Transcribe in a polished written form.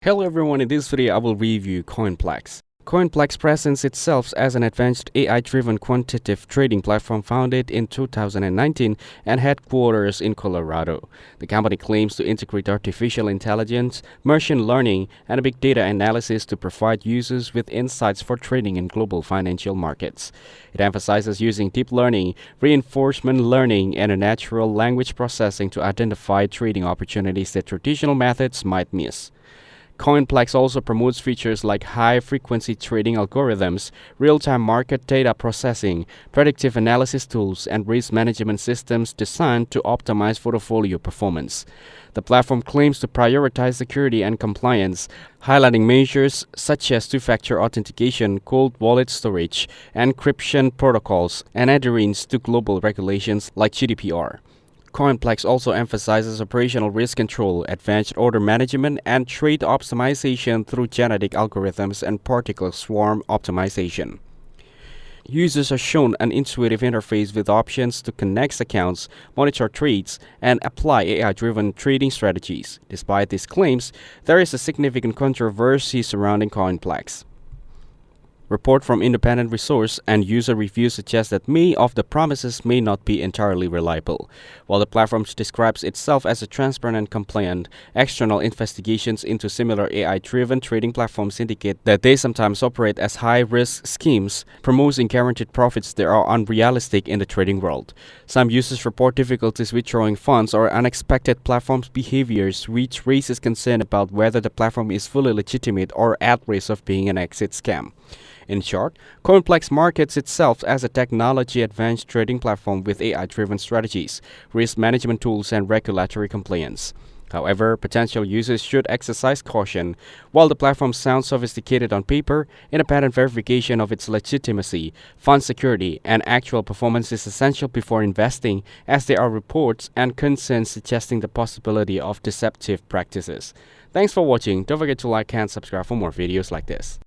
Hello everyone, in this video I will review Coinplex. Coinplex presents itself as an advanced AI-driven quantitative trading platform founded in 2019 and headquarters in Colorado. The company claims to integrate artificial intelligence, machine learning, and big data analysis to provide users with insights for trading in global financial markets. It emphasizes using deep learning, reinforcement learning, and natural language processing to identify trading opportunities that traditional methods might miss. Coinplex also promotes features like high-frequency trading algorithms, real-time market data processing, predictive analysis tools, and risk management systems designed to optimize portfolio performance. The platform claims to prioritize security and compliance, highlighting measures such as two-factor authentication, cold wallet storage, encryption protocols, and adherence to global regulations like GDPR. Coinplex also emphasizes operational risk control, advanced order management, and trade optimization through genetic algorithms and particle swarm optimization. Users are shown an intuitive interface with options to connect accounts, monitor trades, and apply AI-driven trading strategies. Despite these claims, there is a significant controversy surrounding Coinplex. Report from independent resource and user reviews suggest that many of the promises may not be entirely reliable. While the platform describes itself as a transparent and compliant, external investigations into similar AI-driven trading platforms indicate that they sometimes operate as high-risk schemes, promoting guaranteed profits that are unrealistic in the trading world. Some users report difficulties withdrawing funds or unexpected platform behaviors, which raises concern about whether the platform is fully legitimate or at risk of being an exit scam. In short, Coinplex markets itself as a technology-advanced trading platform with AI-driven strategies, risk management tools, and regulatory compliance. However, potential users should exercise caution. While the platform sounds sophisticated on paper, independent verification of its legitimacy, fund security, and actual performance is essential before investing, as there are reports and concerns suggesting the possibility of deceptive practices. Thanks for watching. Don't forget to like and subscribe for more videos like this.